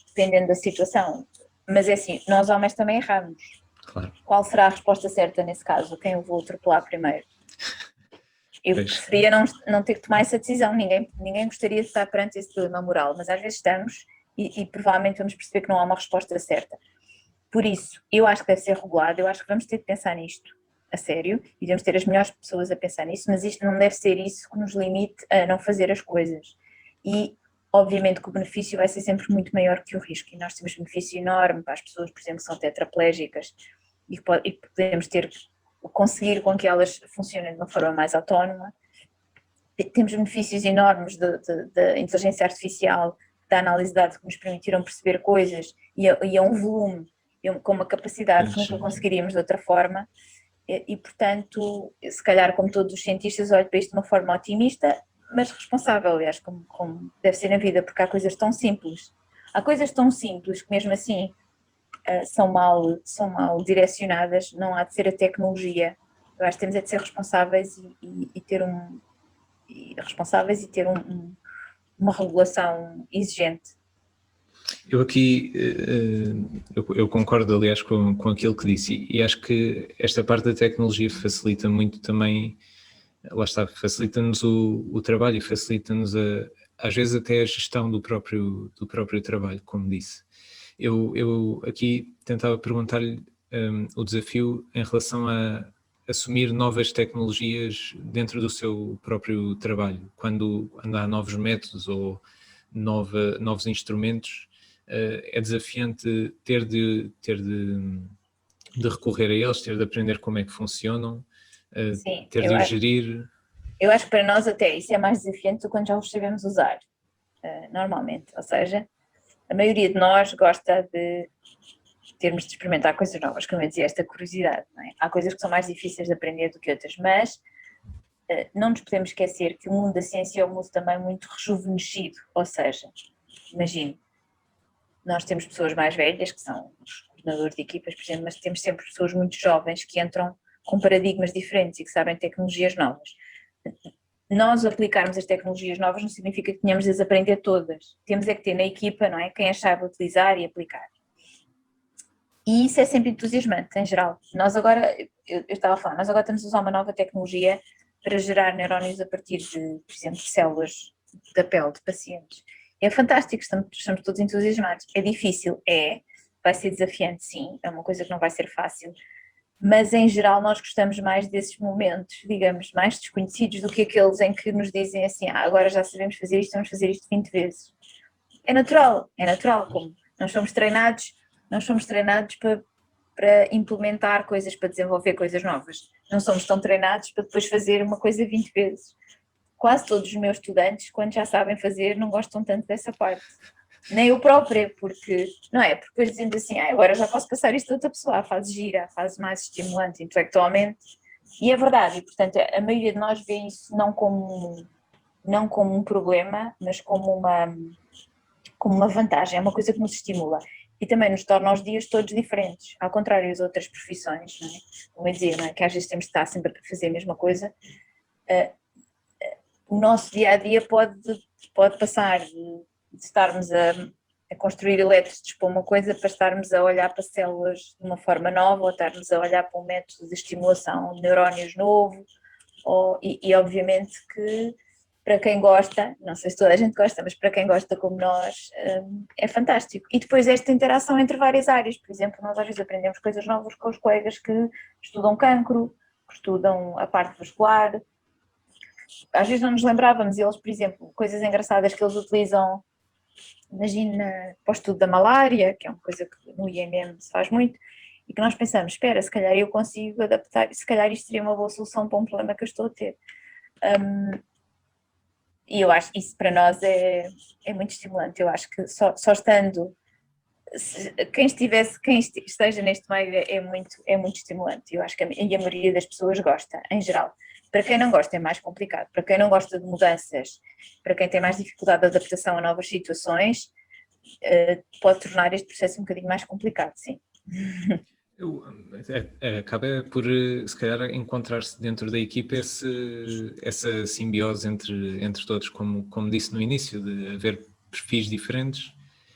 dependendo da situação? Mas é assim, nós homens também erramos. Claro. Qual será a resposta certa nesse caso? Quem eu vou atropelar primeiro? Eu Pois. preferia não ter que tomar essa decisão, ninguém gostaria de estar perante esse problema moral, mas às vezes estamos e provavelmente vamos perceber que não há uma resposta certa. Por isso, eu acho que deve ser regulado, eu acho que vamos ter de pensar nisto a sério e devemos ter as melhores pessoas a pensar nisso, mas isto não deve ser isso que nos limite a não fazer as coisas. E, obviamente, que o benefício vai ser sempre muito maior que o risco e nós temos benefício enorme para as pessoas, por exemplo, que são tetraplégicas e podemos conseguir com que elas funcionem de uma forma mais autónoma. Temos benefícios enormes da inteligência artificial, da análise de dados que nos permitiram perceber coisas e a um volume, com uma capacidade que nunca conseguiríamos de outra forma e, portanto, se calhar como todos os cientistas olho para isto de uma forma otimista, mas responsável, aliás, como deve ser na vida, porque há coisas tão simples que mesmo assim são mal direcionadas, não há de ser a tecnologia. Eu acho que temos é de ser responsáveis e ter uma regulação exigente. Eu aqui, eu concordo, aliás, com aquilo que disse, e acho que esta parte da tecnologia facilita muito também, lá está, facilita-nos o trabalho e facilita-nos, às vezes, até a gestão do próprio trabalho, como disse. Eu aqui tentava perguntar-lhe o desafio em relação a assumir novas tecnologias dentro do seu próprio trabalho, quando há novos métodos ou novos instrumentos. É desafiante ter de recorrer a eles, ter de aprender como é que funcionam, Sim, ter de os gerir. Eu acho que para nós até isso é mais desafiante do que quando já os sabemos usar, normalmente. Ou seja, a maioria de nós gosta de termos de experimentar coisas novas, como eu dizia, esta curiosidade. Não é? Há coisas que são mais difíceis de aprender do que outras, mas não nos podemos esquecer que o mundo da ciência é um mundo também muito rejuvenescido, ou seja, imagine, nós temos pessoas mais velhas, que são os coordenadores de equipas, por exemplo, mas temos sempre pessoas muito jovens que entram com paradigmas diferentes e que sabem tecnologias novas. Nós aplicarmos as tecnologias novas não significa que tenhamos de as aprender todas. Temos é que ter na equipa, não é? Quem as saiba utilizar e aplicar. E isso é sempre entusiasmante, em geral. Nós agora, eu estava a falar, nós agora estamos a usar uma nova tecnologia para gerar neurónios a partir de, por exemplo, de células da pele de pacientes. É fantástico, estamos todos entusiasmados. É difícil, vai ser desafiante, sim, é uma coisa que não vai ser fácil, mas em geral nós gostamos mais desses momentos, digamos, mais desconhecidos do que aqueles em que nos dizem assim, agora já sabemos fazer isto, vamos fazer isto 20 vezes. É natural, como nós somos treinados para implementar coisas, para desenvolver coisas novas. Não somos tão treinados para depois fazer uma coisa 20 vezes. Quase todos os meus estudantes, quando já sabem fazer, não gostam tanto dessa parte. Nem eu própria, porque, não é? Porque depois dizendo assim, agora já posso passar isto a outra pessoa, a fase gira, a fase mais estimulante intelectualmente. E é verdade, e portanto a maioria de nós vê isso não como um problema, mas como uma vantagem, é uma coisa que nos estimula. E também nos torna os dias todos diferentes, ao contrário das outras profissões, não é? Como eu dizia, não é? Que às vezes temos de estar sempre a fazer a mesma coisa. O nosso dia-a-dia pode passar de estarmos a construir elétrodos para uma coisa para estarmos a olhar para células de uma forma nova, ou estarmos a olhar para um método de estimulação de neurónios novo, e obviamente que para quem gosta, não sei se toda a gente gosta, mas para quem gosta como nós, é fantástico. E depois esta interação entre várias áreas, por exemplo, nós às vezes aprendemos coisas novas com os colegas que estudam cancro, que estudam a parte vascular, às vezes não nos lembrávamos, eles, por exemplo, coisas engraçadas que eles utilizam, imagina, para o estudo da malária, que é uma coisa que no IMM se faz muito, e que nós pensamos, espera, se calhar eu consigo adaptar, se calhar isto seria uma boa solução para um problema que eu estou a ter. E eu acho que isso para nós é muito estimulante, eu acho que só estando, quem esteja neste meio é muito estimulante, eu acho que a maioria das pessoas gosta, em geral. Para quem não gosta é mais complicado, para quem não gosta de mudanças, para quem tem mais dificuldade de adaptação a novas situações, pode tornar este processo um bocadinho mais complicado, sim. Acaba por, se calhar, encontrar-se dentro da equipa essa simbiose entre todos, como disse no início, de haver perfis diferentes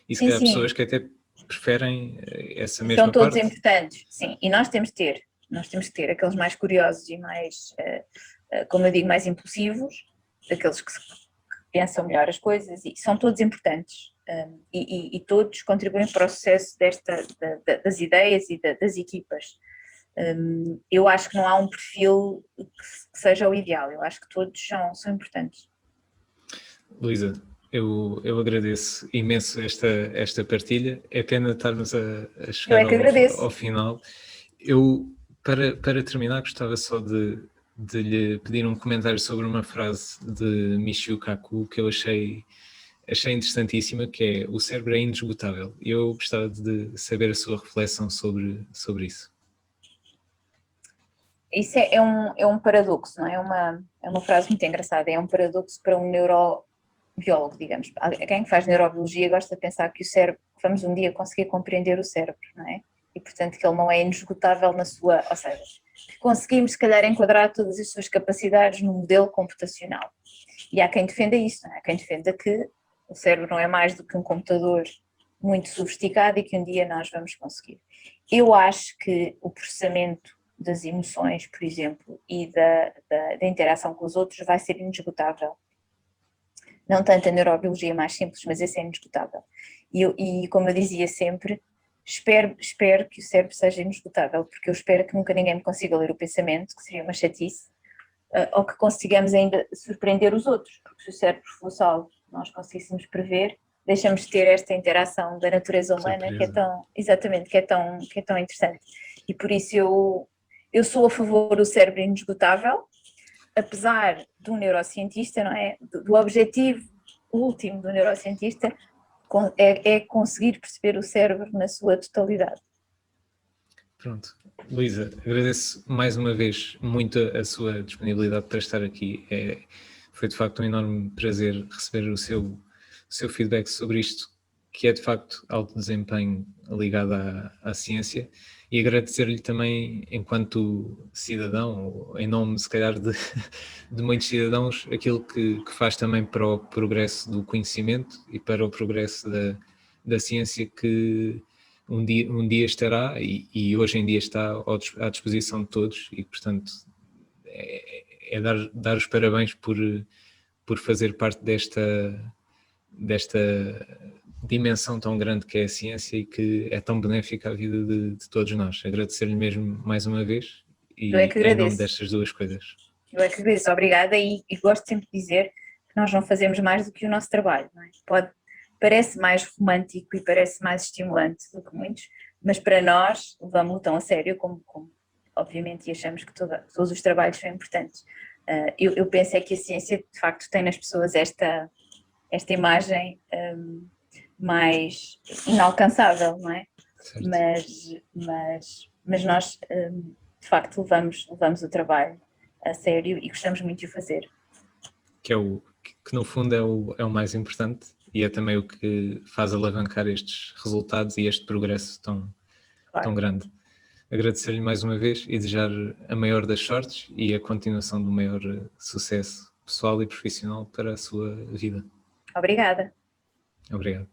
e se Sim, calhar sim, pessoas que até preferem essa são mesma todos parte. importantes, sim, e nós temos que ter aqueles mais curiosos e mais, como eu digo, mais impulsivos, daqueles que pensam melhor as coisas, e são todos importantes, e todos contribuem para o sucesso das ideias e das equipas. Eu acho que não há um perfil que seja o ideal, eu acho que todos são importantes. Luísa, eu agradeço imenso esta partilha. É pena estarmos a Eu chegar é que ao agradeço. final. Eu, para terminar, gostava só de lhe pedir um comentário sobre uma frase de Michio Kaku que eu achei interessantíssima, que é: o cérebro é inesgotável. Eu gostava de saber a sua reflexão sobre isso. Isso é um paradoxo, não é? É uma frase muito engraçada, é um paradoxo para um neurobiólogo, digamos. Alguém que faz neurobiologia gosta de pensar que o cérebro, que vamos um dia conseguir compreender o cérebro, não é? E portanto que ele não é inesgotável na sua, ou seja, que conseguimos se calhar enquadrar todas as suas capacidades num modelo computacional. E há quem defenda isso, não é? Há quem defenda que o cérebro não é mais do que um computador muito sofisticado e que um dia nós vamos conseguir. Eu acho que o processamento das emoções, por exemplo, e da interação com os outros vai ser inesgotável. Não tanto a neurobiologia mais simples, mas esse é inesgotável. E como eu dizia sempre, espero que o cérebro seja inesgotável, porque eu espero que nunca ninguém me consiga ler o pensamento, que seria uma chatice, ou que consigamos ainda surpreender os outros, porque se o cérebro fosse algo que nós conseguíssemos prever, deixamos de ter esta interação da natureza humana que é Surpresa. tão, exatamente, que é tão interessante. E por isso eu sou a favor do cérebro inesgotável, apesar do neurocientista, não é? Do objetivo último do neurocientista é conseguir perceber o cérebro na sua totalidade. Pronto. Luísa, agradeço mais uma vez muito a sua disponibilidade para estar aqui. Foi de facto um enorme prazer receber o seu feedback sobre isto, que é de facto alto desempenho ligado à ciência, e agradecer-lhe também, enquanto cidadão, ou em nome se calhar de muitos cidadãos, aquilo que faz também para o progresso do conhecimento e para o progresso da ciência, que um dia estará, e hoje em dia está à disposição de todos, e portanto é dar os parabéns por fazer parte desta dimensão tão grande que é a ciência e que é tão benéfica à vida de todos nós. Agradecer-lhe mesmo mais uma vez, Eu é e que em nome agradeço. destas duas coisas. Eu é que agradeço, obrigada, e gosto sempre de dizer que nós não fazemos mais do que o nosso trabalho, não é? Parece mais romântico e parece mais estimulante do que muitos, mas para nós levamos-lo tão a sério como obviamente, e achamos que todos os trabalhos são importantes. Eu penso é que a ciência de facto tem nas pessoas esta imagem mais inalcançável, não é? Certo. Mas nós de facto levamos o trabalho a sério e gostamos muito de o fazer. Que no fundo é o mais importante, e é também o que faz alavancar estes resultados e este progresso tão Claro. grande. Agradecer-lhe mais uma vez e desejar a maior das sortes e a continuação do maior sucesso pessoal e profissional para a sua vida. Obrigada. Obrigado.